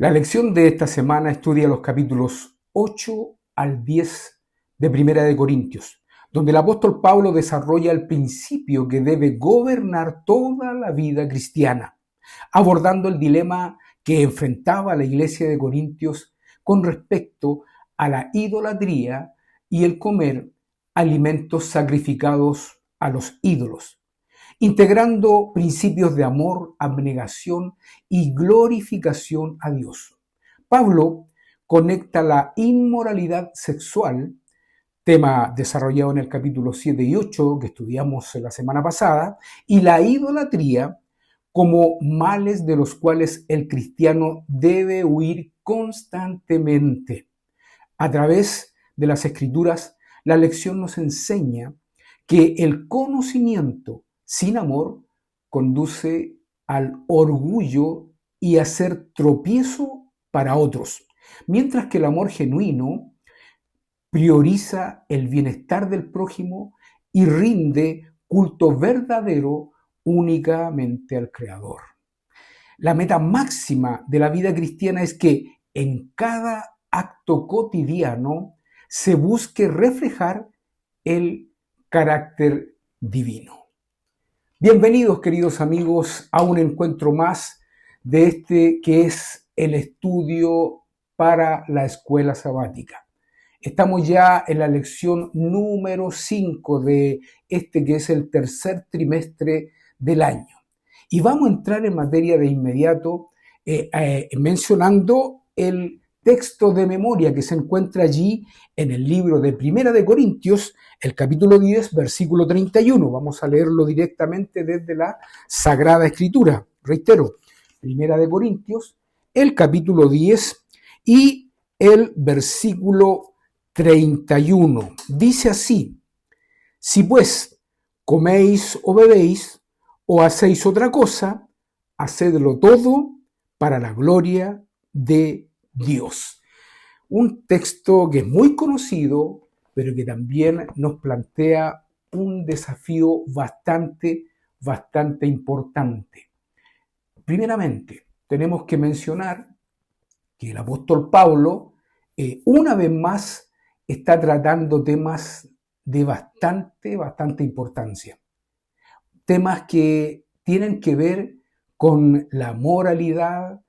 La lección de esta semana estudia los capítulos 8 al 10 de Primera de Corintios, donde el apóstol Pablo desarrolla el principio que debe gobernar toda la vida cristiana, abordando el dilema que enfrentaba la iglesia de Corintios con respecto a la idolatría y el comer alimentos sacrificados a los ídolos, integrando principios de amor, abnegación y glorificación a Dios. Pablo conecta la inmoralidad sexual, tema desarrollado en el capítulo 7 y 8 que estudiamos la semana pasada, y la idolatría como males de los cuales el cristiano debe huir constantemente. A través de las Escrituras, la lección nos enseña que el conocimiento sin amor conduce al orgullo y a ser tropiezo para otros, mientras que el amor genuino prioriza el bienestar del prójimo y rinde culto verdadero únicamente al Creador. La meta máxima de la vida cristiana es que en cada acto cotidiano se busque reflejar el carácter divino. Bienvenidos, queridos amigos, a un encuentro más de este que es el estudio para la escuela sabática. Estamos ya en la lección número 5 de este que es el tercer trimestre del año. Y vamos a entrar en materia de inmediato mencionando el texto de memoria que se encuentra allí en el libro de Primera de Corintios, el capítulo 10, versículo 31. Vamos a leerlo directamente desde la Sagrada Escritura. Reitero, Primera de Corintios, el capítulo 10 y el versículo 31. Dice así: si pues coméis o bebéis o hacéis otra cosa, hacedlo todo para la gloria de Dios. Un texto que es muy conocido, pero que también nos plantea un desafío bastante importante. Primeramente, tenemos que mencionar que el apóstol Pablo, una vez más, está tratando temas de bastante importancia. Temas que tienen que ver con la moralidad,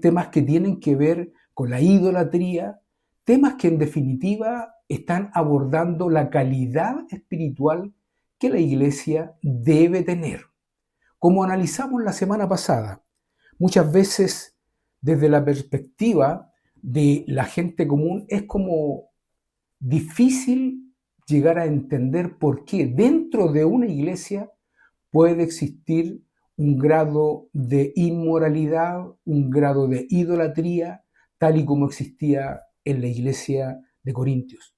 temas que tienen que ver con la idolatría, temas que en definitiva están abordando la calidad espiritual que la iglesia debe tener. Como analizamos la semana pasada, muchas veces desde la perspectiva de la gente común es como difícil llegar a entender por qué dentro de una iglesia puede existir un grado de inmoralidad, un grado de idolatría, tal y como existía en la iglesia de Corintios.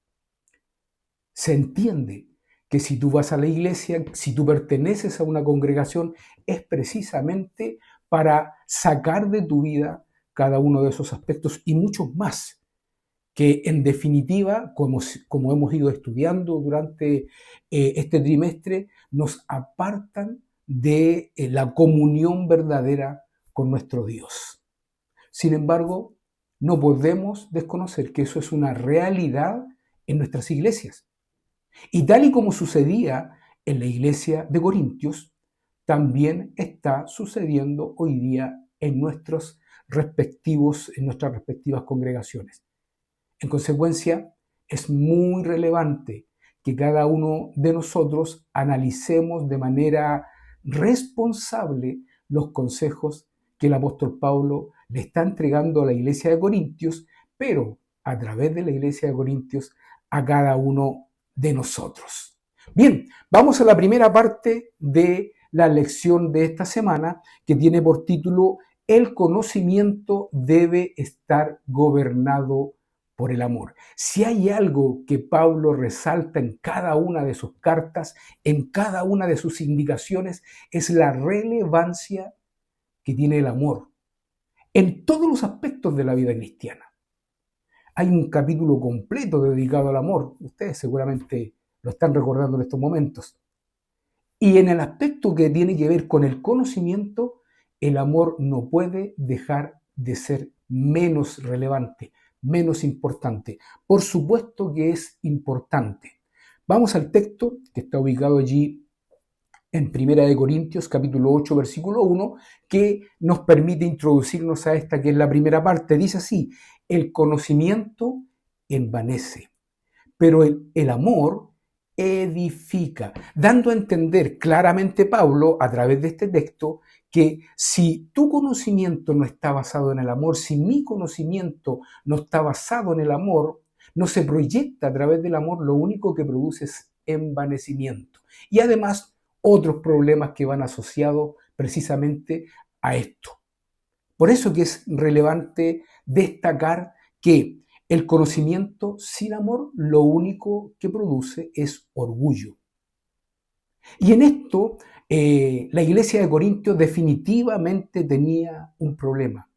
Se entiende que si tú vas a la iglesia, si tú perteneces a una congregación, es precisamente para sacar de tu vida cada uno de esos aspectos y muchos más, que en definitiva, como hemos ido estudiando durante este trimestre, nos apartan de la comunión verdadera con nuestro Dios. Sin embargo, no podemos desconocer que eso es una realidad en nuestras iglesias. Y tal y como sucedía en la iglesia de Corintios, también está sucediendo hoy día en nuestras respectivas congregaciones. En consecuencia, es muy relevante que cada uno de nosotros analicemos de manera responsable los consejos que el apóstol Pablo le está entregando a la iglesia de Corintios, pero a través de la iglesia de Corintios a cada uno de nosotros. Bien, vamos a la primera parte de la lección de esta semana, que tiene por título: el conocimiento debe estar gobernado por el amor. Si hay algo que Pablo resalta en cada una de sus cartas, en cada una de sus indicaciones, es la relevancia que tiene el amor en todos los aspectos de la vida cristiana. Hay un capítulo completo dedicado al amor. Ustedes seguramente lo están recordando en estos momentos. Y en el aspecto que tiene que ver con el conocimiento, el amor no puede dejar de ser menos relevante, menos importante. Por supuesto que es importante. Vamos al texto que está ubicado allí en Primera de Corintios, capítulo 8, versículo 1, que nos permite introducirnos a esta que es la primera parte. Dice así: el conocimiento envanece, pero el amor edifica, dando a entender claramente Pablo a través de este texto que si tu conocimiento no está basado en el amor, si mi conocimiento no está basado en el amor, no se proyecta a través del amor, lo único que produce es envanecimiento. Y además otros problemas que van asociados precisamente a esto. Por eso que es relevante destacar que el conocimiento sin amor lo único que produce es orgullo. Y en esto la iglesia de Corintios definitivamente tenía un problema.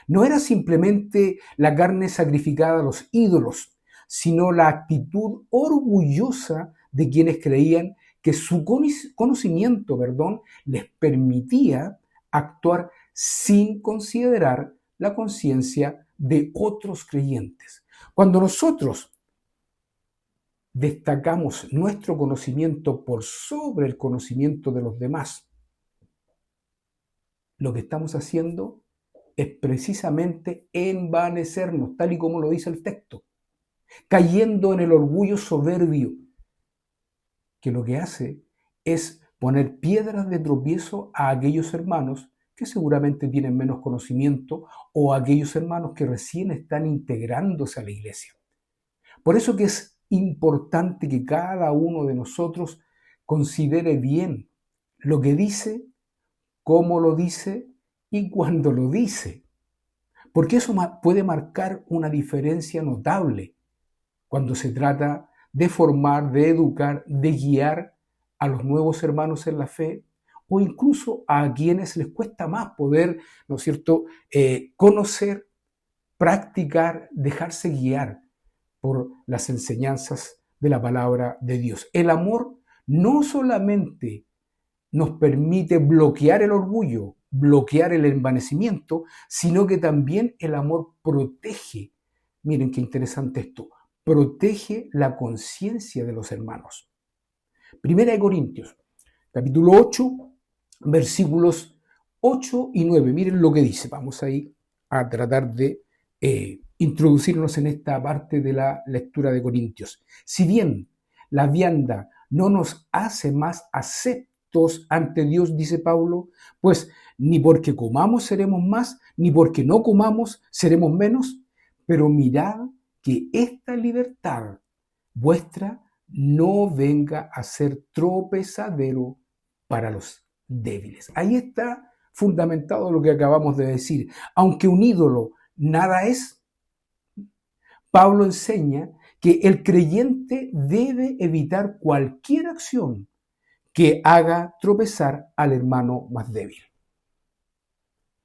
No era simplemente la carne sacrificada a los ídolos, sino la actitud orgullosa de quienes creían que su conocimiento, les permitía actuar sin considerar la conciencia de otros creyentes. Cuando nosotros destacamos nuestro conocimiento por sobre el conocimiento de los demás, lo que estamos haciendo es precisamente envanecernos, tal y como lo dice el texto, cayendo en el orgullo soberbio, que lo que hace es poner piedras de tropiezo a aquellos hermanos que seguramente tienen menos conocimiento o a aquellos hermanos que recién están integrándose a la iglesia. Por eso que es importante que cada uno de nosotros considere bien lo que dice, cómo lo dice y cuándo lo dice. Porque eso puede marcar una diferencia notable cuando se trata de formar, de educar, de guiar a los nuevos hermanos en la fe o incluso a quienes les cuesta más poder, ¿no es cierto?, conocer, practicar, dejarse guiar por las enseñanzas de la palabra de Dios. El amor no solamente nos permite bloquear el orgullo, bloquear el envanecimiento, sino que también el amor protege. Miren qué interesante esto. Protege la conciencia de los hermanos. Primera de Corintios, capítulo 8, versículos 8 y 9. Miren lo que dice. Vamos ahí a tratar de introducirnos en esta parte de la lectura de Corintios. Si bien la vianda no nos hace más aceptos ante Dios, dice Pablo, pues ni porque comamos seremos más, ni porque no comamos seremos menos, pero mirad que esta libertad vuestra no venga a ser tropezadero para los débiles. Ahí está fundamentado lo que acabamos de decir. Aunque un ídolo nada es, Pablo enseña que el creyente debe evitar cualquier acción que haga tropezar al hermano más débil.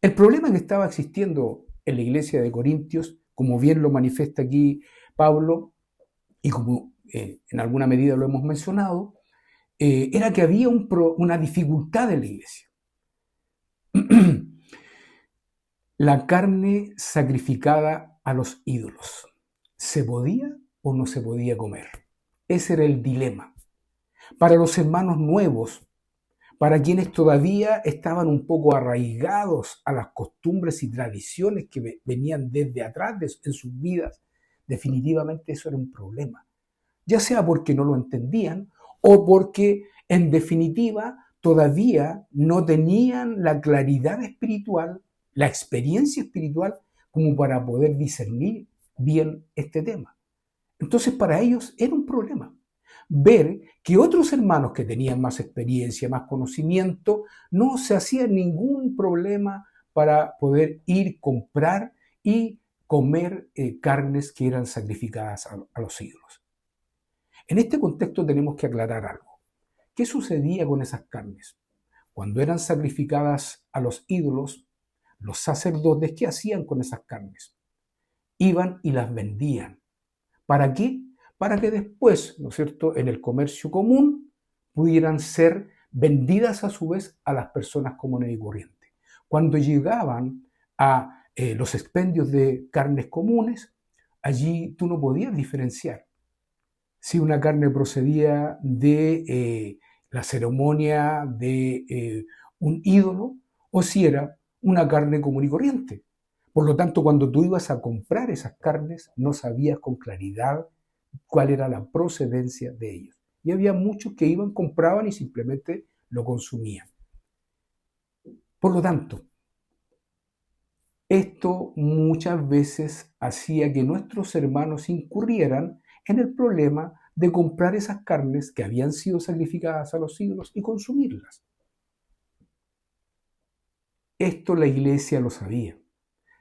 El problema que estaba existiendo en la iglesia de Corintios, como bien lo manifiesta aquí Pablo, y como en alguna medida lo hemos mencionado, era que había una dificultad en la iglesia. La carne sacrificada a los ídolos. ¿Se podía o no se podía comer? Ese era el dilema. Para los hermanos nuevos, para quienes todavía estaban un poco arraigados a las costumbres y tradiciones que venían desde atrás en sus vidas, definitivamente eso era un problema. Ya sea porque no lo entendían o porque, en definitiva, todavía no tenían la claridad espiritual, la experiencia espiritual, como para poder discernir bien este tema. Entonces, para ellos era un problema ver que otros hermanos que tenían más experiencia, más conocimiento, no se hacían ningún problema para poder ir, comprar y comer carnes que eran sacrificadas a los ídolos. En este contexto tenemos que aclarar algo. ¿Qué sucedía con esas carnes? Cuando eran sacrificadas a los ídolos, los sacerdotes, ¿qué hacían con esas carnes? Iban y las vendían. ¿Para qué? Para que después, ¿no es cierto?, en el comercio común pudieran ser vendidas a su vez a las personas comunes y corrientes. Cuando llegaban a los expendios de carnes comunes, allí tú no podías diferenciar si una carne procedía de la ceremonia de un ídolo o si era una carne común y corriente. Por lo tanto, cuando tú ibas a comprar esas carnes, no sabías con claridad cuál era la procedencia de ellos. Y había muchos que iban, compraban y simplemente lo consumían. Por lo tanto, esto muchas veces hacía que nuestros hermanos incurrieran en el problema de comprar esas carnes que habían sido sacrificadas a los ídolos y consumirlas. Esto la iglesia lo sabía.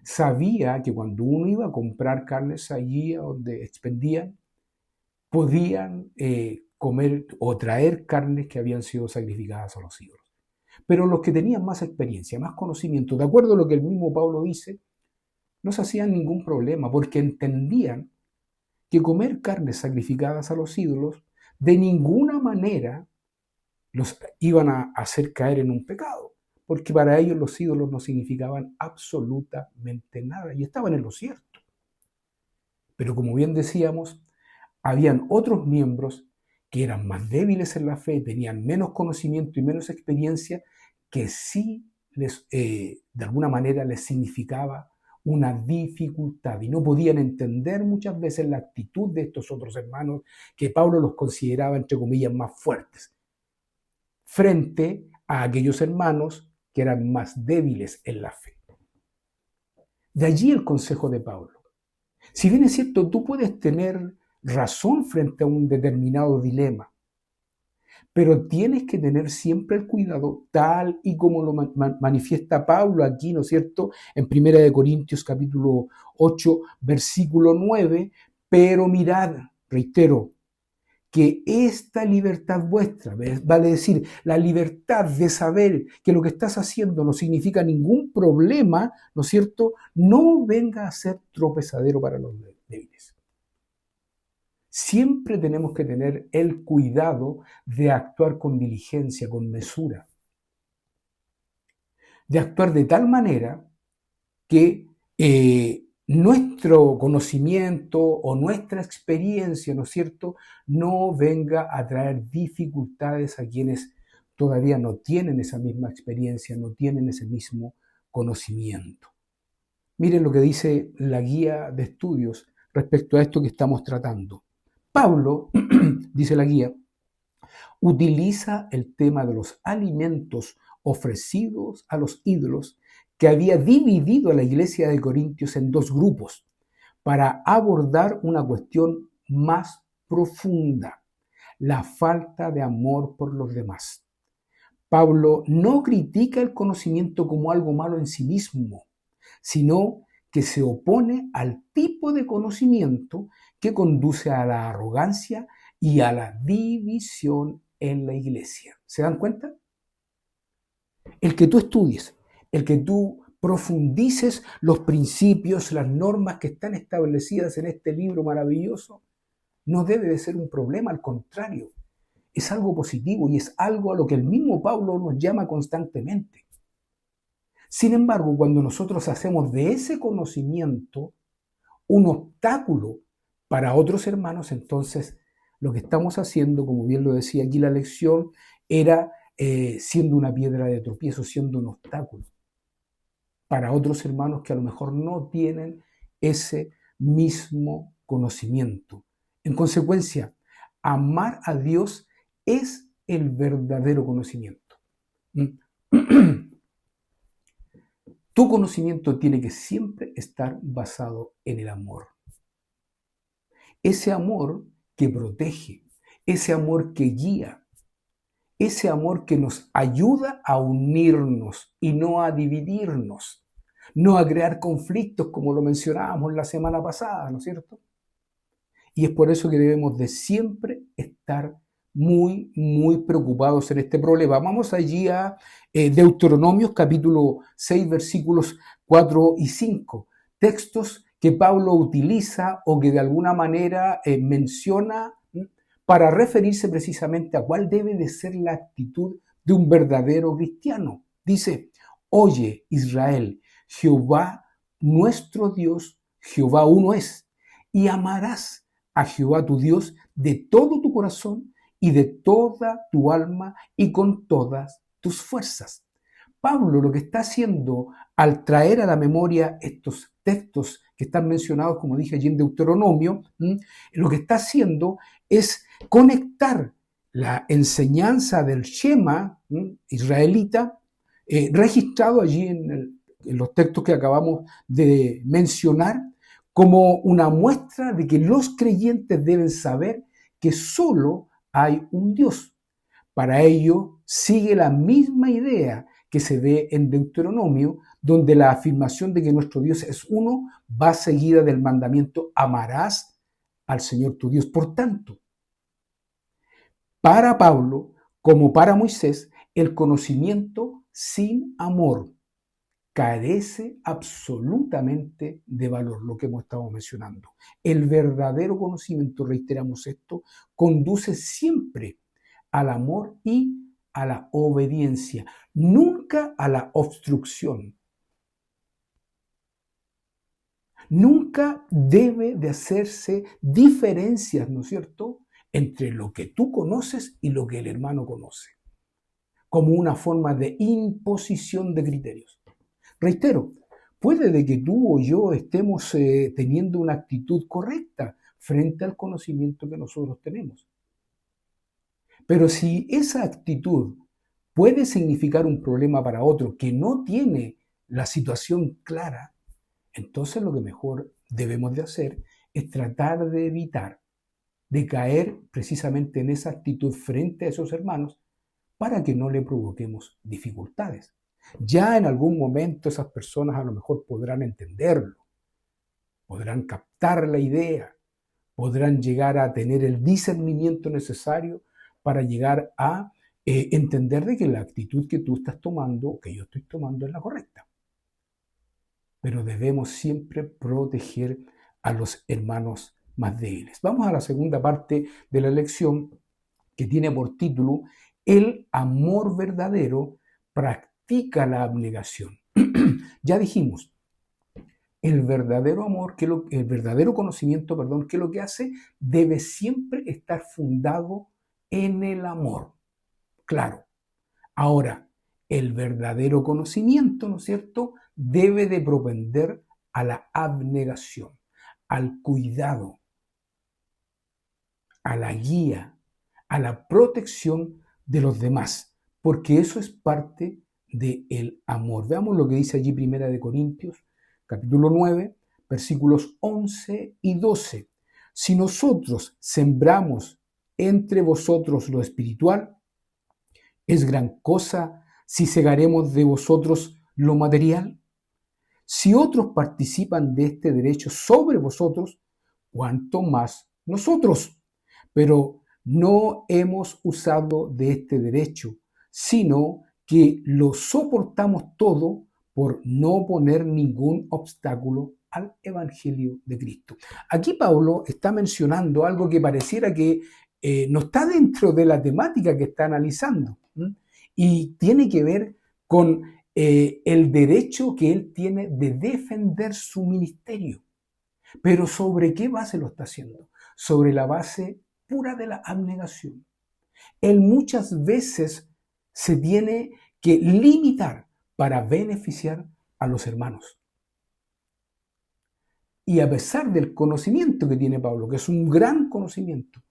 Sabía que cuando uno iba a comprar carnes allí donde expendían, podían comer o traer carnes que habían sido sacrificadas a los ídolos. Pero los que tenían más experiencia, más conocimiento, de acuerdo a lo que el mismo Pablo dice, no se hacían ningún problema porque entendían que comer carnes sacrificadas a los ídolos de ninguna manera los iban a hacer caer en un pecado, porque para ellos los ídolos no significaban absolutamente nada y estaban en lo cierto. Pero como bien decíamos, habían otros miembros que eran más débiles en la fe, tenían menos conocimiento y menos experiencia, que sí de alguna manera les significaba una dificultad y no podían entender muchas veces la actitud de estos otros hermanos que Pablo los consideraba, entre comillas, más fuertes, frente a aquellos hermanos que eran más débiles en la fe. De allí el consejo de Pablo. Si bien es cierto, tú puedes tener razón frente a un determinado dilema, pero tienes que tener siempre el cuidado, tal y como lo manifiesta Pablo aquí, ¿no es cierto?, en 1 Corintios capítulo 8, versículo 9, pero mirad, reitero, que esta libertad vuestra, vale decir, la libertad de saber que lo que estás haciendo no significa ningún problema, ¿no es cierto?, no venga a ser tropezadero para los débiles. Siempre tenemos que tener el cuidado de actuar con diligencia, con mesura, de actuar de tal manera que nuestro conocimiento o nuestra experiencia, ¿no es cierto?, no venga a traer dificultades a quienes todavía no tienen esa misma experiencia, no tienen ese mismo conocimiento. Miren lo que dice la guía de estudios respecto a esto que estamos tratando. Pablo, dice la guía, utiliza el tema de los alimentos ofrecidos a los ídolos que había dividido a la iglesia de Corintios en dos grupos para abordar una cuestión más profunda, la falta de amor por los demás. Pablo no critica el conocimiento como algo malo en sí mismo, sino que se opone al tipo de conocimiento que conduce a la arrogancia y a la división en la iglesia. ¿Se dan cuenta? El que tú estudies, el que tú profundices los principios, las normas que están establecidas en este libro maravilloso, no debe de ser un problema, al contrario, es algo positivo y es algo a lo que el mismo Pablo nos llama constantemente. Sin embargo, cuando nosotros hacemos de ese conocimiento un obstáculo para otros hermanos, entonces lo que estamos haciendo, como bien lo decía aquí la lección, era siendo una piedra de tropiezo, siendo un obstáculo para otros hermanos que a lo mejor no tienen ese mismo conocimiento. En consecuencia, amar a Dios es el verdadero conocimiento. Tu conocimiento tiene que siempre estar basado en el amor. Ese amor que protege, ese amor que guía, ese amor que nos ayuda a unirnos y no a dividirnos, no a crear conflictos como lo mencionábamos la semana pasada, ¿no es cierto? Y es por eso que debemos de siempre estar muy, muy preocupados en este problema. Vamos allí a Deuteronomios capítulo 6, versículos 4 y 5, textos que Pablo utiliza o que de alguna manera menciona para referirse precisamente a cuál debe de ser la actitud de un verdadero cristiano. Dice, oye Israel, Jehová nuestro Dios, Jehová uno es, y amarás a Jehová tu Dios de todo tu corazón y de toda tu alma y con todas tus fuerzas. Pablo lo que está haciendo al traer a la memoria estos textos que están mencionados, como dije allí en Deuteronomio, lo que está haciendo es conectar la enseñanza del Shema israelita, registrado allí en los textos que acabamos de mencionar, como una muestra de que los creyentes deben saber que solo hay un Dios. Para ello, sigue la misma idea que se ve en Deuteronomio, donde la afirmación de que nuestro Dios es uno va seguida del mandamiento: amarás al Señor tu Dios. Por tanto, para Pablo, como para Moisés, el conocimiento sin amor carece absolutamente de valor, lo que hemos estado mencionando. El verdadero conocimiento, reiteramos esto, conduce siempre al amor y a la obediencia, nunca a la obstrucción. Nunca debe de hacerse diferencias, ¿no es cierto?, entre lo que tú conoces y lo que el hermano conoce, como una forma de imposición de criterios. Reitero, puede de que tú o yo estemos teniendo una actitud correcta frente al conocimiento que nosotros tenemos. Pero si esa actitud puede significar un problema para otro que no tiene la situación clara, entonces lo que mejor debemos de hacer es tratar de evitar de caer precisamente en esa actitud frente a esos hermanos para que no le provoquemos dificultades. Ya en algún momento esas personas a lo mejor podrán entenderlo, podrán captar la idea, podrán llegar a tener el discernimiento necesario para llegar a entender de que la actitud que tú estás tomando o que yo estoy tomando es la correcta. Pero debemos siempre proteger a los hermanos más débiles. Vamos a la segunda parte de la lección, que tiene por título: el amor verdadero practica la abnegación. Ya dijimos, el verdadero amor, el verdadero conocimiento, que lo que hace debe siempre estar fundado en el amor. Claro. Ahora, el verdadero conocimiento, ¿no es cierto?, debe de propender a la abnegación, al cuidado, a la guía, a la protección de los demás, porque eso es parte del amor. Veamos lo que dice allí 1 Corintios, capítulo 9, versículos 11 y 12. Si nosotros sembramos entre vosotros lo espiritual, ¿es gran cosa si segaremos de vosotros lo material? Si otros participan de este derecho sobre vosotros, ¿cuánto más nosotros? Pero no hemos usado de este derecho, sino que lo soportamos todo por no poner ningún obstáculo al Evangelio de Cristo. Aquí Pablo está mencionando algo que pareciera que no está dentro de la temática que está analizando, y tiene que ver con el derecho que él tiene de defender su ministerio. Pero ¿sobre qué base lo está haciendo? Sobre la base pura de la abnegación. Él muchas veces se tiene que limitar para beneficiar a los hermanos. Y a pesar del conocimiento que tiene Pablo, que es un gran conocimiento,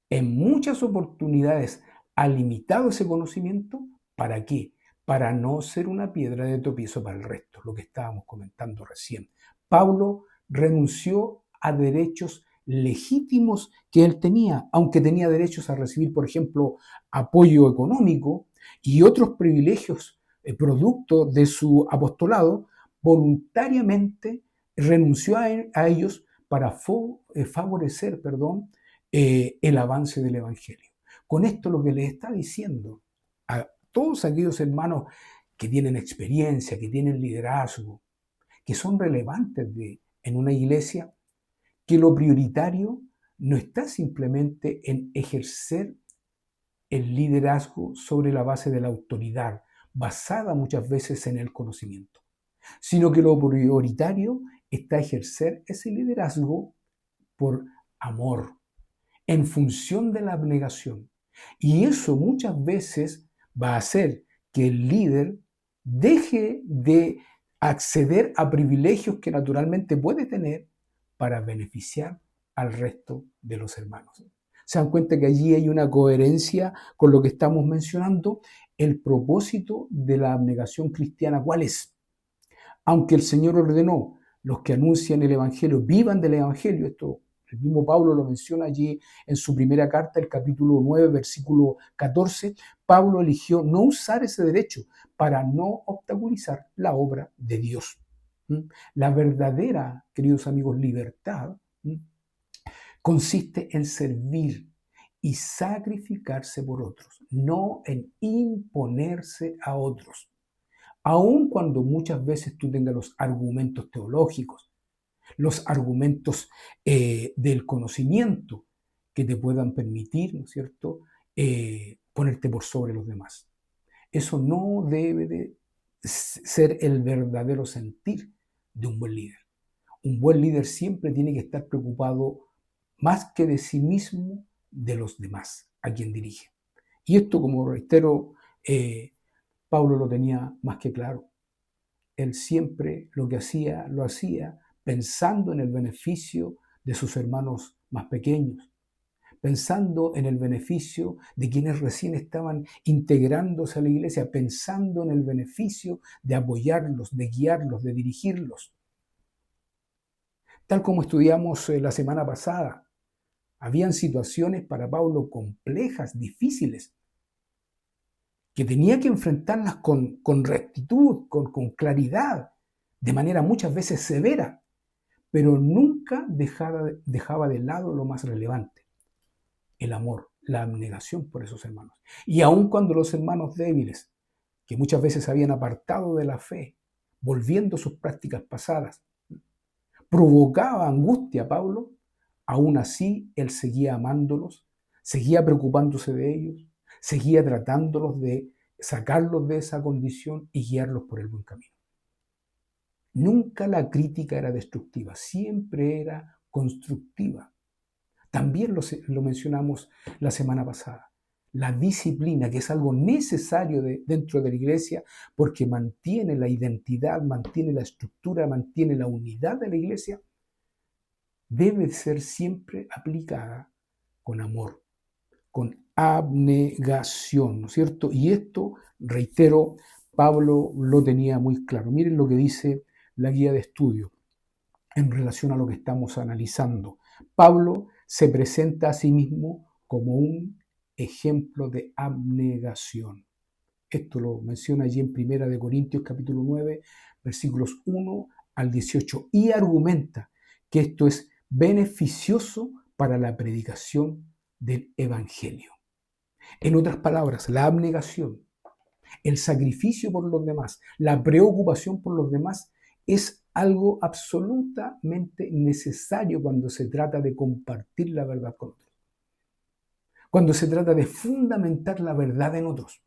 en muchas oportunidades ha limitado ese conocimiento. ¿Para qué? Para no ser una piedra de tropiezo para el resto, lo que estábamos comentando recién. Pablo renunció a derechos legítimos que él tenía, aunque tenía derechos a recibir, por ejemplo, apoyo económico y otros privilegios producto de su apostolado. Voluntariamente renunció a ellos para favorecer, el avance del Evangelio. Con esto lo que les está diciendo a todos aquellos hermanos que tienen experiencia, que tienen liderazgo, que son relevantes en una iglesia, que lo prioritario no está simplemente en ejercer el liderazgo sobre la base de la autoridad, basada muchas veces en el conocimiento, sino que lo prioritario está ejercer ese liderazgo por amor, en función de la abnegación. Y eso muchas veces va a hacer que el líder deje de acceder a privilegios que naturalmente puede tener para beneficiar al resto de los hermanos. ¿Se dan cuenta que allí hay una coherencia con lo que estamos mencionando? El propósito de la abnegación cristiana, ¿cuál es? Aunque el Señor ordenó, los que anuncian el Evangelio vivan del Evangelio, esto el mismo Pablo lo menciona allí en su primera carta, el capítulo 9, versículo 14, Pablo eligió no usar ese derecho para no obstaculizar la obra de Dios. La verdadera, queridos amigos, libertad consiste en servir y sacrificarse por otros, no en imponerse a otros. Aun cuando muchas veces tú tengas los argumentos teológicos, los argumentos del conocimiento que te puedan permitir, ¿no es cierto?, ponerte por sobre los demás. Eso no debe de ser el verdadero sentir de un buen líder. Un buen líder siempre tiene que estar preocupado más que de sí mismo, de los demás, a quien dirige. Y esto, como reitero, Pablo lo tenía más que claro. Él siempre lo que hacía, lo hacía pensando en el beneficio de sus hermanos más pequeños, pensando en el beneficio de quienes recién estaban integrándose a la iglesia, pensando en el beneficio de apoyarlos, de guiarlos, de dirigirlos. Tal como estudiamos la semana pasada, habían situaciones para Pablo complejas, difíciles, que tenía que enfrentarlas con rectitud, con claridad, de manera muchas veces severa, pero nunca dejaba de lado lo más relevante, el amor, la abnegación por esos hermanos. Y aun cuando los hermanos débiles, que muchas veces se habían apartado de la fe, volviendo a sus prácticas pasadas, provocaba angustia a Pablo, aún así él seguía amándolos, seguía preocupándose de ellos, seguía tratándolos de sacarlos de esa condición y guiarlos por el buen camino. Nunca la crítica era destructiva, siempre era constructiva. También lo mencionamos la semana pasada. La disciplina, que es algo necesario dentro de la iglesia porque mantiene la identidad, mantiene la estructura, mantiene la unidad de la iglesia, debe ser siempre aplicada con amor, con abnegación, ¿no es cierto? Y esto, reitero, Pablo lo tenía muy claro. Miren lo que dice la guía de estudio en relación a lo que estamos analizando. Pablo se presenta a sí mismo como un ejemplo de abnegación. Esto lo menciona allí en 1 Corintios capítulo 9, versículos 1 al 18, y argumenta que esto es beneficioso para la predicación del Evangelio. En otras palabras, la abnegación, el sacrificio por los demás, la preocupación por los demás es algo absolutamente necesario cuando se trata de compartir la verdad con otros, cuando se trata de fundamentar la verdad en otros.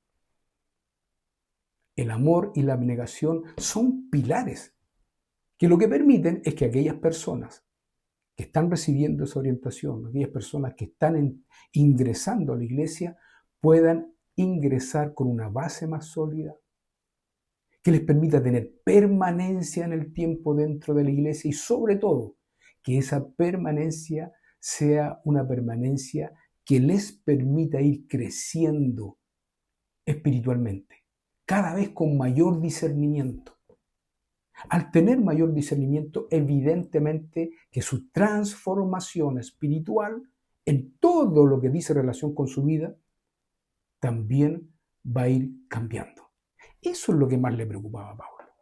El amor y la abnegación son pilares que lo que permiten es que aquellas personas que están recibiendo esa orientación, aquellas personas que están ingresando a la iglesia, puedan ingresar con una base más sólida, que les permita tener permanencia en el tiempo dentro de la iglesia y sobre todo que esa permanencia sea una permanencia que les permita ir creciendo espiritualmente, cada vez con mayor discernimiento. Al tener mayor discernimiento, evidentemente que su transformación espiritual en todo lo que dice relación con su vida también va a ir cambiando. Eso es lo que más le preocupaba a Pablo.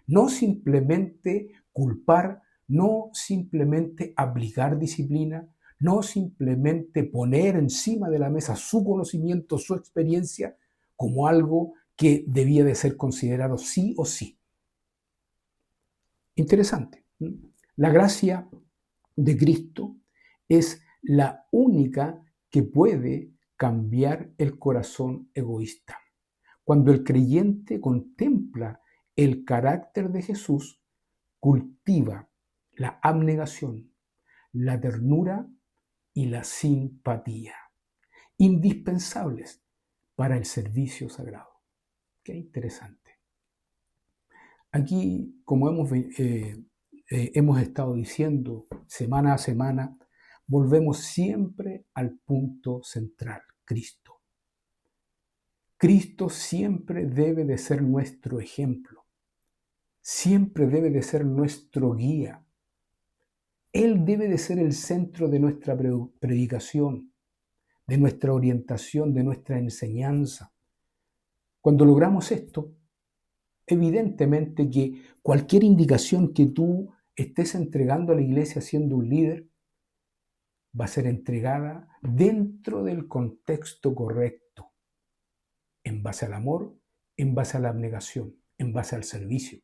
No simplemente culpar, no simplemente aplicar disciplina, no simplemente poner encima de la mesa su conocimiento, su experiencia, como algo que debía de ser considerado sí o sí. Interesante. La gracia de Cristo es la única que puede cambiar el corazón egoísta. Cuando el creyente contempla el carácter de Jesús cultiva la abnegación, la ternura y la simpatía, indispensables para el servicio sagrado. Qué interesante. Aquí, como hemos estado diciendo semana a semana, volvemos siempre al punto central, Cristo. Cristo siempre debe de ser nuestro ejemplo, siempre debe de ser nuestro guía. Él debe de ser el centro de nuestra predicación, de nuestra orientación, de nuestra enseñanza. Cuando logramos esto, evidentemente que cualquier indicación que tú estés entregando a la iglesia siendo un líder va a ser entregada dentro del contexto correcto, en base al amor, en base a la abnegación, en base al servicio,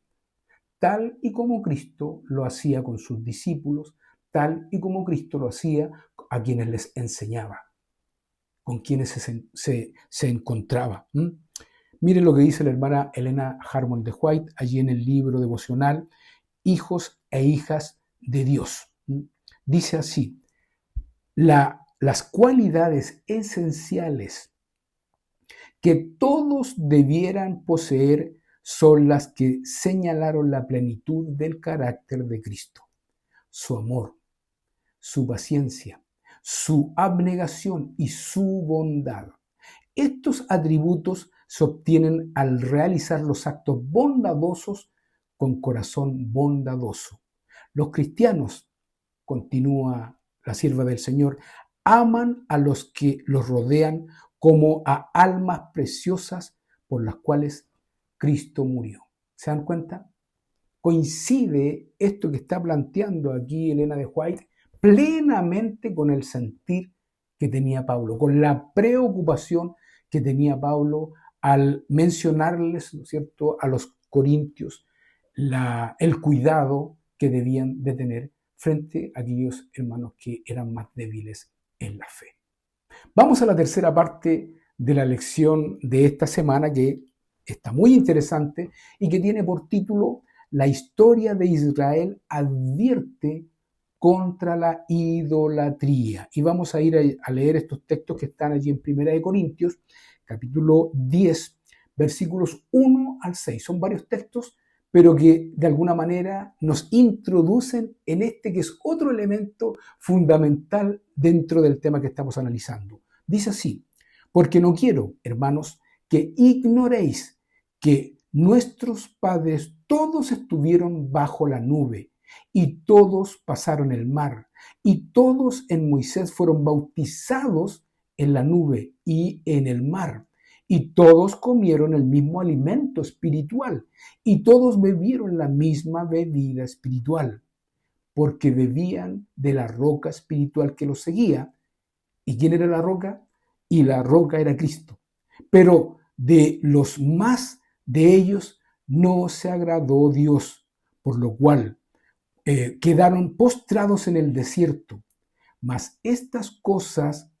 tal y como Cristo lo hacía con sus discípulos, tal y como Cristo lo hacía a quienes les enseñaba, con quienes se encontraba. Miren lo que dice la hermana Elena Harmon de White allí en el libro devocional Hijos e hijas de Dios. Dice así: las cualidades esenciales que todos debieran poseer son las que señalaron la plenitud del carácter de Cristo: su amor, su paciencia, su abnegación y su bondad. Estos atributos se obtienen al realizar los actos bondadosos con corazón bondadoso. Los cristianos, continúa la sierva del Señor, aman a los que los rodean como a almas preciosas por las cuales Cristo murió. ¿Se dan cuenta? Coincide esto que está planteando aquí Elena de White plenamente con el sentir que tenía Pablo, con la preocupación que tenía Pablo al mencionarles, ¿no es cierto?, a los corintios el cuidado que debían de tener frente a aquellos hermanos que eran más débiles en la fe. Vamos a la tercera parte de la lección de esta semana, que está muy interesante y que tiene por título La historia de Israel advierte contra la idolatría. Y vamos a ir a leer estos textos que están allí en 1 Corintios, capítulo 10, versículos 1 al 6. Son varios textos, pero que de alguna manera nos introducen en este que es otro elemento fundamental dentro del tema que estamos analizando. Dice así: porque no quiero, hermanos, que ignoréis que nuestros padres todos estuvieron bajo la nube, y todos pasaron el mar, y todos en Moisés fueron bautizados en la nube y en el mar, y todos comieron el mismo alimento espiritual, y todos bebieron la misma bebida espiritual, porque bebían de la roca espiritual que los seguía. ¿Y quién era la roca? Y la roca era Cristo. Pero de los más de ellos no se agradó Dios, por lo cual quedaron postrados en el desierto. Mas estas cosas,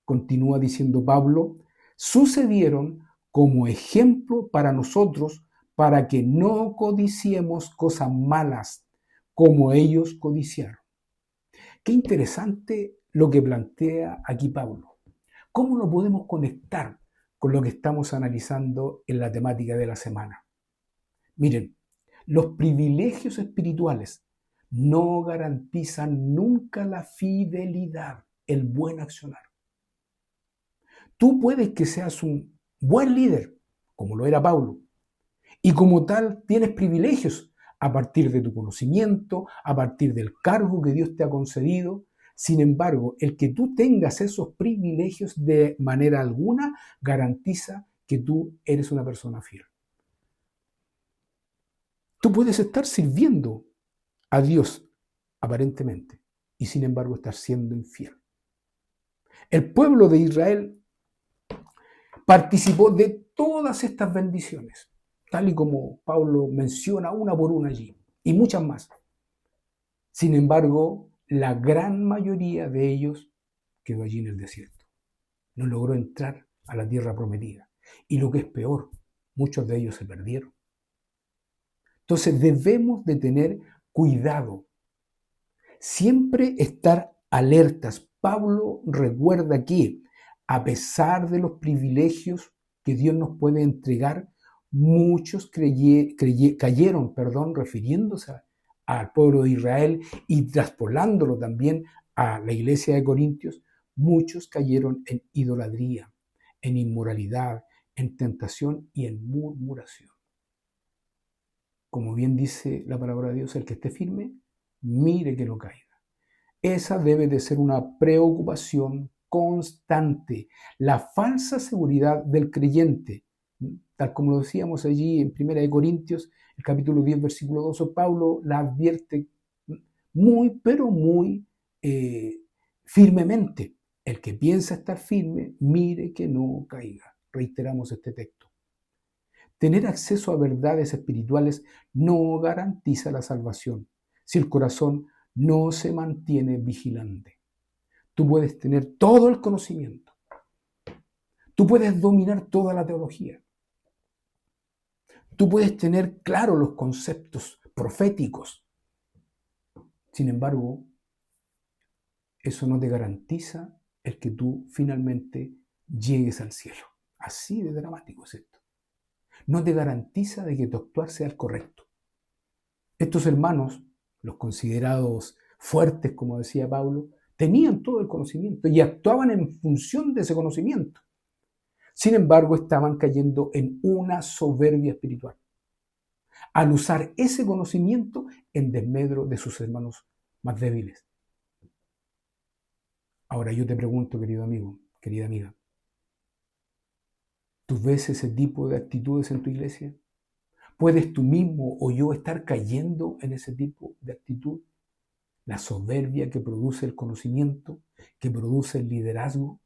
continúa diciendo Pablo, sucedieron como ejemplo para nosotros, para que no codiciemos cosas malas como ellos codiciaron. Qué interesante lo que plantea aquí Pablo. ¿Cómo lo podemos conectar con lo que estamos analizando en la temática de la semana? Miren, los privilegios espirituales no garantizan nunca la fidelidad, el buen accionar. Tú puedes que seas un buen líder, como lo era Pablo, y como tal tienes privilegios a partir de tu conocimiento, a partir del cargo que Dios te ha concedido. Sin embargo, el que tú tengas esos privilegios de manera alguna garantiza que tú eres una persona fiel. Tú puedes estar sirviendo a Dios aparentemente y sin embargo estar siendo infiel. El pueblo de Israel participó de todas estas bendiciones, tal y como Pablo menciona una por una allí, y muchas más. Sin embargo, la gran mayoría de ellos quedó allí en el desierto. No logró entrar a la tierra prometida. Y lo que es peor, muchos de ellos se perdieron. Entonces debemos de tener cuidado, siempre estar alertas. Pablo recuerda que a pesar de los privilegios que Dios nos puede entregar, muchos cayeron, refiriéndose al pueblo de Israel y traspolándolo también a la iglesia de Corintios, muchos cayeron en idolatría, en inmoralidad, en tentación y en murmuración. Como bien dice la palabra de Dios, el que esté firme, mire que no caiga. Esa debe de ser una preocupación constante. La falsa seguridad del creyente, tal como lo decíamos allí en 1 Corintios, el capítulo 10, versículo 12, Pablo la advierte pero muy firmemente. El que piensa estar firme, mire que no caiga. Reiteramos este texto. Tener acceso a verdades espirituales no garantiza la salvación si el corazón no se mantiene vigilante. Tú puedes tener todo el conocimiento. Tú puedes dominar toda la teología. Tú puedes tener claro los conceptos proféticos. Sin embargo, eso no te garantiza el que tú finalmente llegues al cielo. Así de dramático es esto. No te garantiza de que tu actuar sea el correcto. Estos hermanos, los considerados fuertes, como decía Pablo, tenían todo el conocimiento y actuaban en función de ese conocimiento. Sin embargo, estaban cayendo en una soberbia espiritual, al usar ese conocimiento en desmedro de sus hermanos más débiles. Ahora yo te pregunto, querido amigo, querida amiga, ¿tú ves ese tipo de actitudes en tu iglesia? ¿Puedes tú mismo o yo estar cayendo en ese tipo de actitud? La soberbia que produce el conocimiento, que produce el liderazgo.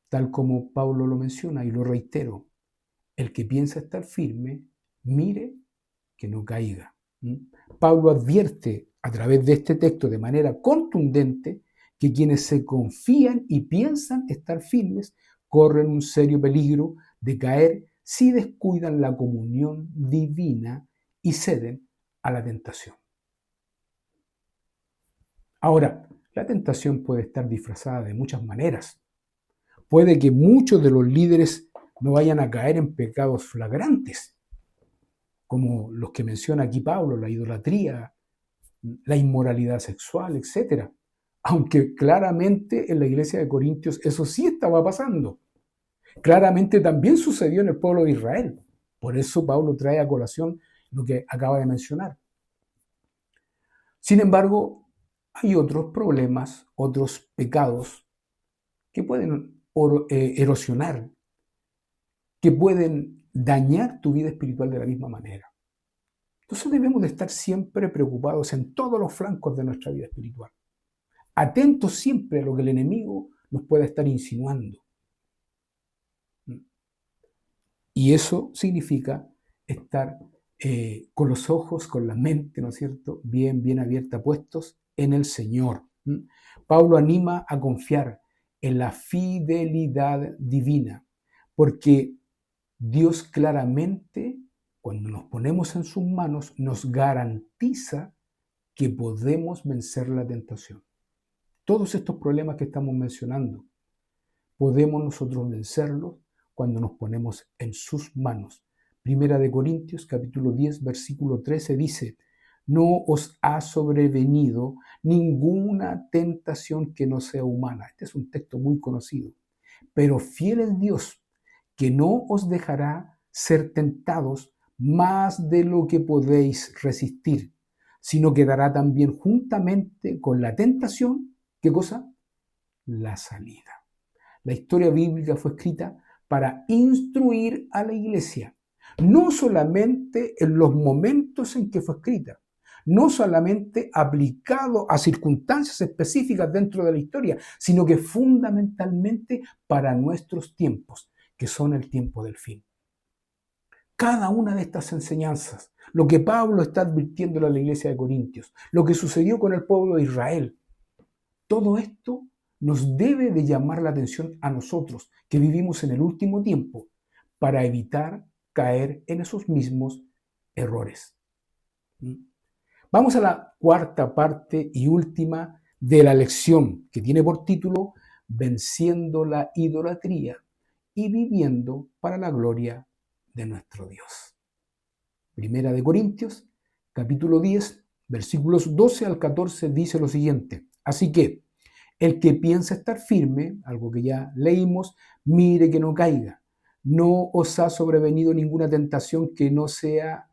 Tal como Pablo lo menciona y lo reitero, el que piensa estar firme, mire que no caiga. Pablo advierte a través de este texto de manera contundente que quienes se confían y piensan estar firmes corren un serio peligro de caer si descuidan la comunión divina y ceden a la tentación. Ahora, la tentación puede estar disfrazada de muchas maneras. Puede que muchos de los líderes no vayan a caer en pecados flagrantes, como los que menciona aquí Pablo, la idolatría, la inmoralidad sexual, etc. Aunque claramente en la iglesia de Corintios eso sí estaba pasando. Claramente también sucedió en el pueblo de Israel. Por eso Pablo trae a colación lo que acaba de mencionar. Sin embargo, hay otros problemas, otros pecados que pueden erosionar, que pueden dañar tu vida espiritual de la misma manera. Entonces debemos de estar siempre preocupados en todos los flancos de nuestra vida espiritual, atentos siempre a lo que el enemigo nos pueda estar insinuando. Y eso significa estar con los ojos, con la mente, ¿no es cierto?, bien abierta, puestos en el Señor. Pablo anima a confiar en la fidelidad divina, porque Dios claramente, cuando nos ponemos en sus manos, nos garantiza que podemos vencer la tentación. Todos estos problemas que estamos mencionando, podemos nosotros vencerlos cuando nos ponemos en sus manos. Primera de Corintios, capítulo 10, versículo 13 dice: no os ha sobrevenido ninguna tentación que no sea humana. Este es un texto muy conocido. Pero fiel es Dios, que no os dejará ser tentados más de lo que podéis resistir, sino que dará también juntamente con la tentación, ¿qué cosa? La salida. La historia bíblica fue escrita para instruir a la iglesia, no solamente en los momentos en que fue escrita, no solamente aplicado a circunstancias específicas dentro de la historia, sino que fundamentalmente para nuestros tiempos, que son el tiempo del fin. Cada una de estas enseñanzas, lo que Pablo está advirtiendo a la iglesia de Corintios, lo que sucedió con el pueblo de Israel, todo esto nos debe de llamar la atención a nosotros que vivimos en el último tiempo para evitar caer en esos mismos errores. Vamos a la cuarta parte y última de la lección, que tiene por título Venciendo la idolatría y viviendo para la gloria de nuestro Dios. Primera de Corintios, capítulo 10, versículos 12 al 14 dice lo siguiente: así que el que piensa estar firme, algo que ya leímos, mire que no caiga. No os ha sobrevenido ninguna tentación que no sea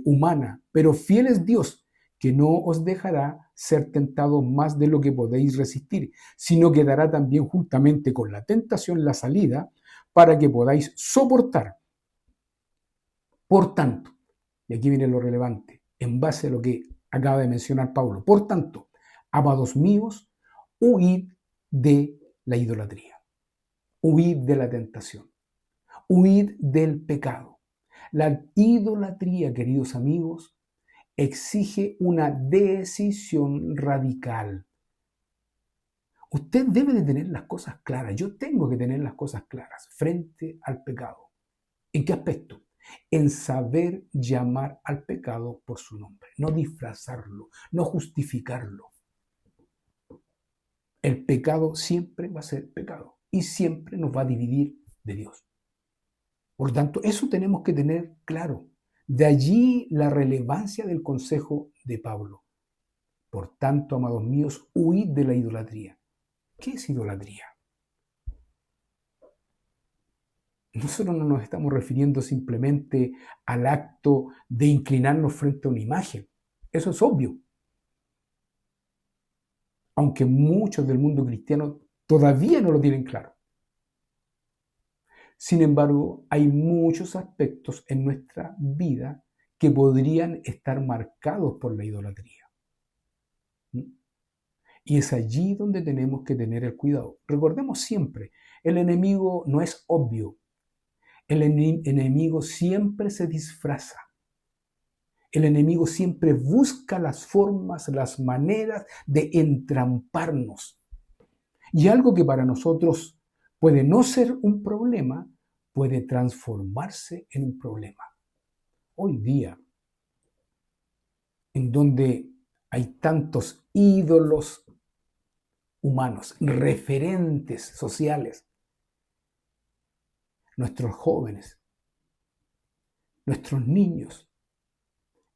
humana, pero fiel es Dios, que no os dejará ser tentados más de lo que podéis resistir, sino que dará también juntamente con la tentación la salida para que podáis soportar. Por tanto, y aquí viene lo relevante, en base a lo que acaba de mencionar Pablo, por tanto, amados míos, huid de la idolatría, huid de la tentación, huid del pecado. La idolatría, queridos amigos, exige una decisión radical. Usted debe de tener las cosas claras, yo tengo que tener las cosas claras frente al pecado. ¿En qué aspecto? En saber llamar al pecado por su nombre, no disfrazarlo, no justificarlo. El pecado siempre va a ser pecado y siempre nos va a dividir de Dios. Por tanto, eso tenemos que tener claro. De allí la relevancia del consejo de Pablo. Por tanto, amados míos, huid de la idolatría. ¿Qué es idolatría? Nosotros no nos estamos refiriendo simplemente al acto de inclinarnos frente a una imagen. Eso es obvio. Aunque muchos del mundo cristiano todavía no lo tienen claro. Sin embargo, hay muchos aspectos en nuestra vida que podrían estar marcados por la idolatría. Y es allí donde tenemos que tener el cuidado. Recordemos siempre, el enemigo no es obvio. El enemigo siempre se disfraza. El enemigo siempre busca las formas, las maneras de entramparnos. Y algo que para nosotros puede no ser un problema, puede transformarse en un problema. Hoy día, en donde hay tantos ídolos humanos, referentes sociales, nuestros jóvenes, nuestros niños,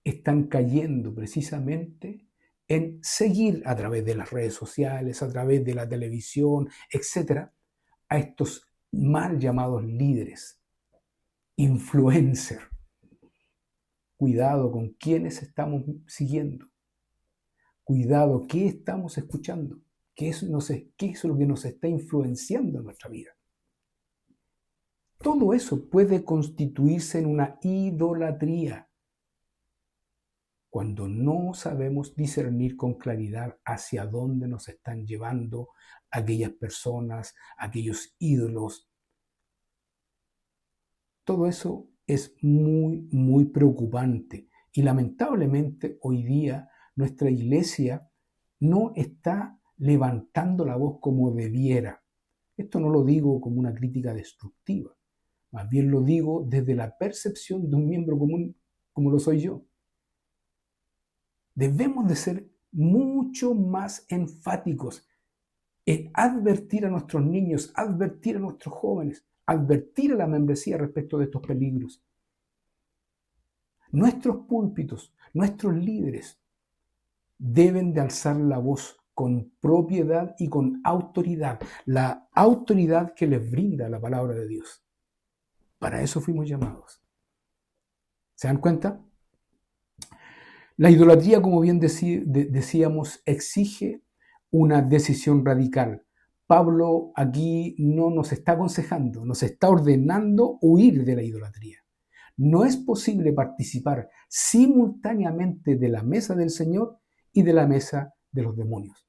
están cayendo precisamente en seguir a través de las redes sociales, a través de la televisión, etcétera, a estos mal llamados líderes, influencers. Cuidado con quiénes estamos siguiendo. Cuidado qué estamos escuchando. ¿Qué es lo que nos está influenciando en nuestra vida? Todo eso puede constituirse en una idolatría cuando no sabemos discernir con claridad hacia dónde nos están llevando aquellas personas, aquellos ídolos. Todo eso es muy, muy preocupante y lamentablemente hoy día nuestra iglesia no está levantando la voz como debiera. Esto no lo digo como una crítica destructiva, más bien lo digo desde la percepción de un miembro común como lo soy yo. Debemos de ser mucho más enfáticos en advertir a nuestros niños, advertir a nuestros jóvenes, advertir a la membresía respecto de estos peligros. Nuestros púlpitos, nuestros líderes deben de alzar la voz con propiedad y con autoridad, la autoridad que les brinda la palabra de Dios. Para eso fuimos llamados. ¿Se dan cuenta? La idolatría, como bien decíamos, exige una decisión radical. Pablo aquí no nos está aconsejando, nos está ordenando huir de la idolatría. No es posible participar simultáneamente de la mesa del Señor y de la mesa de los demonios.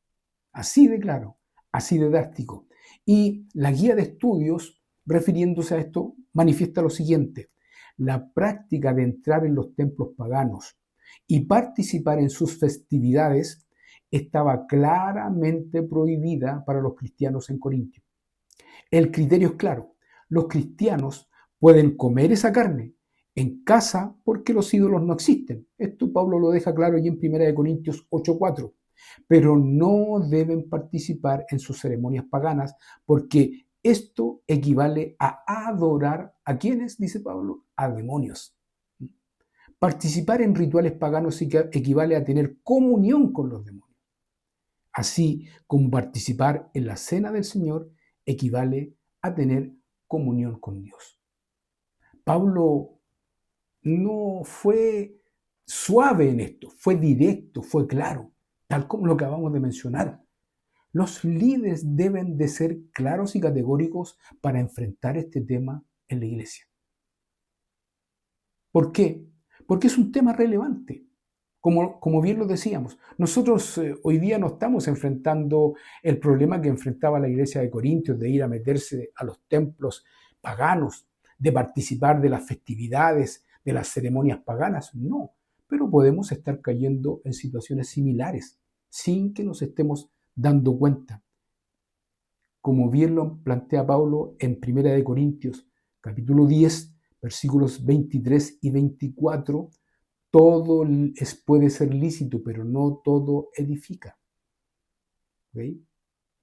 Así de claro, así de drástico. Y la guía de estudios, refiriéndose a esto, manifiesta lo siguiente: la práctica de entrar en los templos paganos y participar en sus festividades estaba claramente prohibida para los cristianos en Corintio. El criterio es claro: los cristianos pueden comer esa carne en casa porque los ídolos no existen. Esto Pablo lo deja claro allí en 1 Corintios 8:4. Pero no deben participar en sus ceremonias paganas porque esto equivale a adorar a quienes, dice Pablo, a demonios. Participar en rituales paganos equivale a tener comunión con los demonios. Así como participar en la cena del Señor equivale a tener comunión con Dios. Pablo no fue suave en esto, fue directo, fue claro, tal como lo acabamos de mencionar. Los líderes deben de ser claros y categóricos para enfrentar este tema en la iglesia. ¿Por qué? Porque es un tema relevante. Como bien lo decíamos, nosotros hoy día no estamos enfrentando el problema que enfrentaba la iglesia de Corintios de ir a meterse a los templos paganos, de participar de las festividades, de las ceremonias paganas. No, pero podemos estar cayendo en situaciones similares sin que nos estemos dando cuenta. Como bien lo plantea Pablo en 1 Corintios, capítulo 10, versículos 23 y 24, todo puede ser lícito, pero no todo edifica. ¿Veis?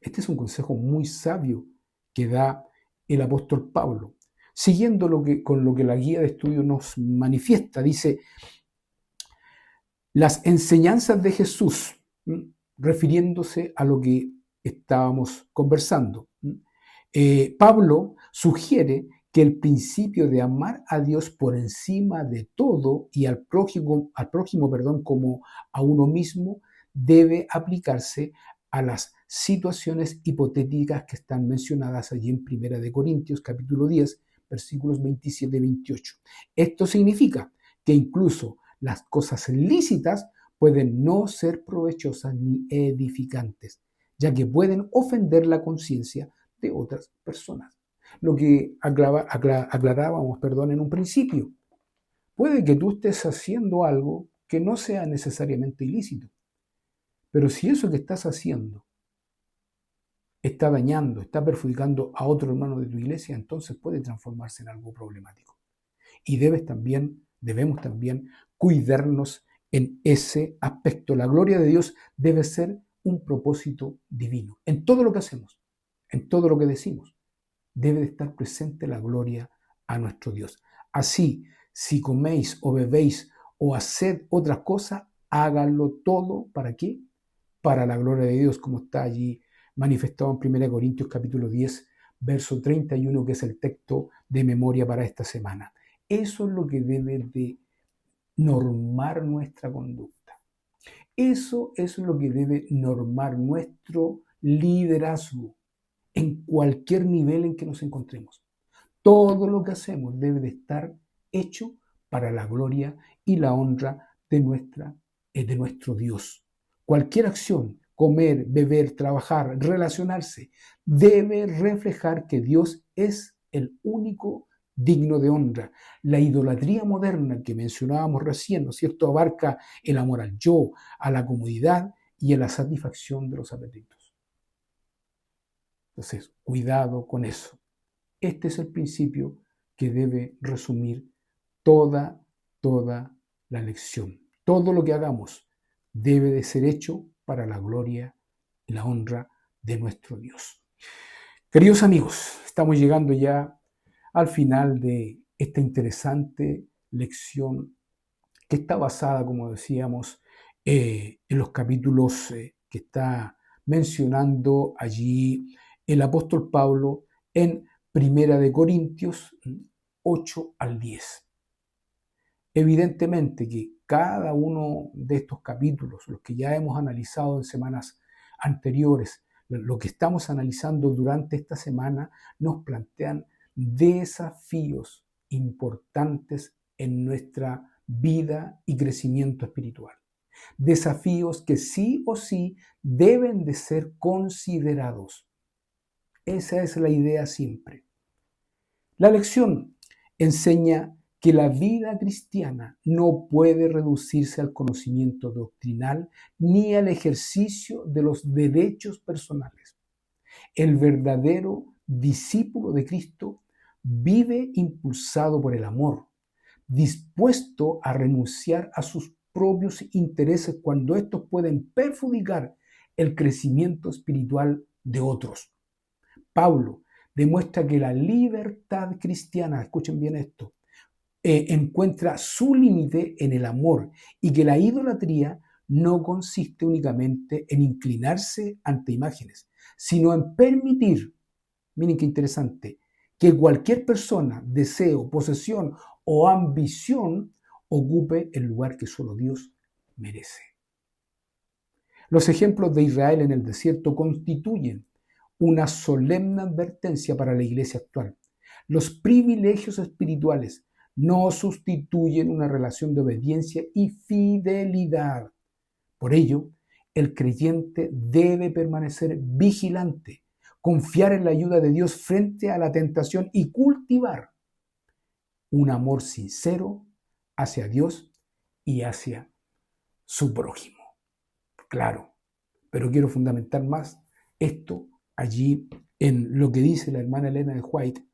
Este es un consejo muy sabio que da el apóstol Pablo. Siguiendo con lo que la guía de estudio nos manifiesta, dice, las enseñanzas de Jesús, refiriéndose a lo que estábamos conversando. Pablo sugiere que el principio de amar a Dios por encima de todo y al prójimo, como a uno mismo debe aplicarse a las situaciones hipotéticas que están mencionadas allí en 1 Corintios capítulo 10, versículos 27 y 28. Esto significa que incluso las cosas lícitas pueden no ser provechosas ni edificantes, ya que pueden ofender la conciencia de otras personas. Lo que aclarábamos en un principio. Puede que tú estés haciendo algo que no sea necesariamente ilícito, pero si eso que estás haciendo está dañando, está perjudicando a otro hermano de tu iglesia, entonces puede transformarse en algo problemático. Y debemos también cuidarnos en ese aspecto. La gloria de Dios debe ser un propósito divino. En todo lo que hacemos, en todo lo que decimos, debe de estar presente la gloria a nuestro Dios. Así, si coméis o bebéis o haced otras cosas, háganlo todo, ¿para qué? Para la gloria de Dios, como está allí manifestado en 1 Corintios capítulo 10, verso 31, que es el texto de memoria para esta semana. Eso es lo que debe de normar nuestra conducta. Eso es lo que debe normar nuestro liderazgo en cualquier nivel en que nos encontremos. Todo lo que hacemos debe de estar hecho para la gloria y la honra de nuestro Dios. Cualquier acción, comer, beber, trabajar, relacionarse, debe reflejar que Dios es el único digno de honra. La idolatría moderna que mencionábamos recién, ¿no es cierto?, abarca el amor al yo, a la comodidad y a la satisfacción de los apetitos. Entonces, cuidado con eso. Este es el principio que debe resumir toda la lección. Todo lo que hagamos debe de ser hecho para la gloria y la honra de nuestro Dios. Queridos amigos, estamos llegando ya al final de esta interesante lección que está basada, como decíamos, en los capítulos que está mencionando allí el apóstol Pablo en 1 Corintios 8 al 10. Evidentemente que cada uno de estos capítulos, los que ya hemos analizado en semanas anteriores, lo que estamos analizando durante esta semana, nos plantean desafíos importantes en nuestra vida y crecimiento espiritual. Desafíos que sí o sí deben de ser considerados. Esa es la idea siempre. La lección enseña que la vida cristiana no puede reducirse al conocimiento doctrinal ni al ejercicio de los derechos personales. El verdadero discípulo de Cristo vive impulsado por el amor, dispuesto a renunciar a sus propios intereses cuando estos pueden perjudicar el crecimiento espiritual de otros. Pablo demuestra que la libertad cristiana, escuchen bien esto, encuentra su límite en el amor y que la idolatría no consiste únicamente en inclinarse ante imágenes, sino en permitir, miren qué interesante, que cualquier persona, deseo, posesión o ambición ocupe el lugar que solo Dios merece. Los ejemplos de Israel en el desierto constituyen una solemne advertencia para la iglesia actual. Los privilegios espirituales no sustituyen una relación de obediencia y fidelidad. Por ello, el creyente debe permanecer vigilante, confiar en la ayuda de Dios frente a la tentación y cultivar un amor sincero hacia Dios y hacia su prójimo. Claro, pero quiero fundamentar más esto allí en lo que dice la hermana Elena de White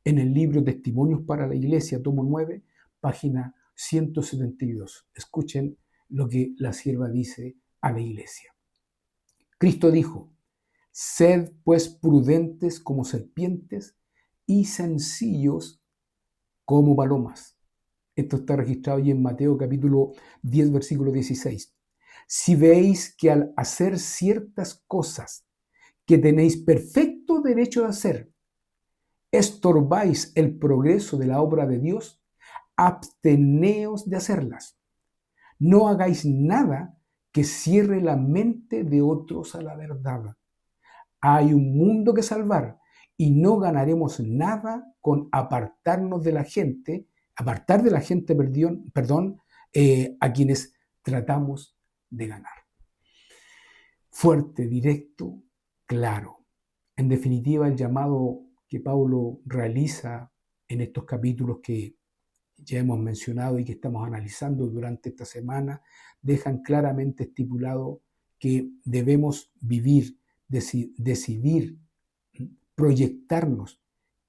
en el libro Testimonios para la Iglesia, tomo 9, página 172. Escuchen lo que la sierva dice a la iglesia. Cristo dijo: sed pues prudentes como serpientes y sencillos como palomas. Esto está registrado allí en Mateo capítulo 10, versículo 16. Si veis que al hacer ciertas cosas que tenéis perfecto derecho de hacer, estorbáis el progreso de la obra de Dios, absteneos de hacerlas. No hagáis nada que cierre la mente de otros a la verdad. Hay un mundo que salvar y no ganaremos nada con apartar de la gente, a quienes tratamos de ganar. Fuerte, directo, claro. En definitiva, el llamado que Pablo realiza en estos capítulos que ya hemos mencionado y que estamos analizando durante esta semana, dejan claramente estipulado que debemos vivir, decidir, proyectarnos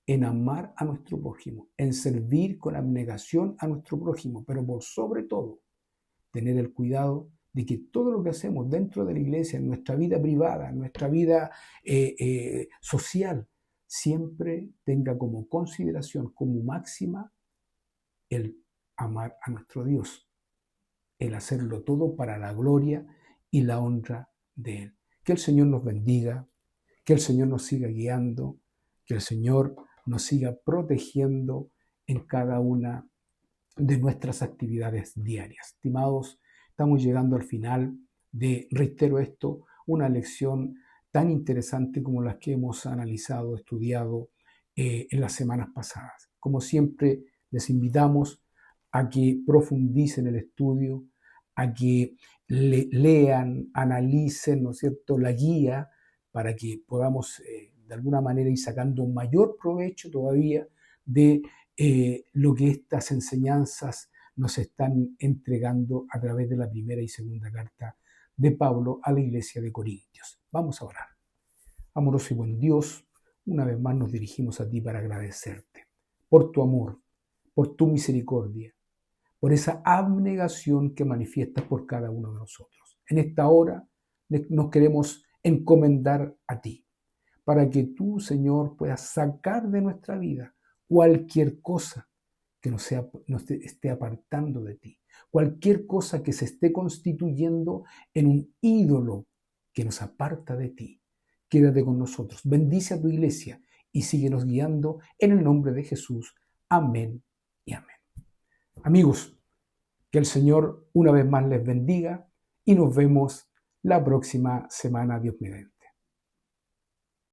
en amar a nuestro prójimo, en servir con abnegación a nuestro prójimo, pero por sobre todo, tener el cuidado de que todo lo que hacemos dentro de la iglesia, en nuestra vida privada, en nuestra vida social, siempre tenga como consideración, como máxima, el amar a nuestro Dios, el hacerlo todo para la gloria y la honra de Él. Que el Señor nos bendiga, que el Señor nos siga guiando, que el Señor nos siga protegiendo en cada una de nuestras actividades diarias. Estimados, estamos llegando al final de, reitero esto, una lección tan interesante como las que hemos analizado, estudiado en las semanas pasadas. Como siempre, les invitamos a que profundicen el estudio, a que lean, analicen, ¿no es cierto?, la guía para que podamos de alguna manera ir sacando un mayor provecho todavía de lo que estas enseñanzas nos están entregando a través de la primera y segunda carta de Pablo a la iglesia de Corintios. Vamos a orar. Amoroso y buen Dios, una vez más nos dirigimos a ti para agradecerte por tu amor, por tu misericordia, por esa abnegación que manifiestas por cada uno de nosotros. En esta hora nos queremos encomendar a ti, para que tú, Señor, puedas sacar de nuestra vida cualquier cosa que nos esté apartando de ti, cualquier cosa que se esté constituyendo en un ídolo que nos aparta de ti. Quédate con nosotros, bendice a tu iglesia y síguenos guiando en el nombre de Jesús. Amén y amén. Amigos, que el Señor una vez más les bendiga y nos vemos la próxima semana, Dios mediante.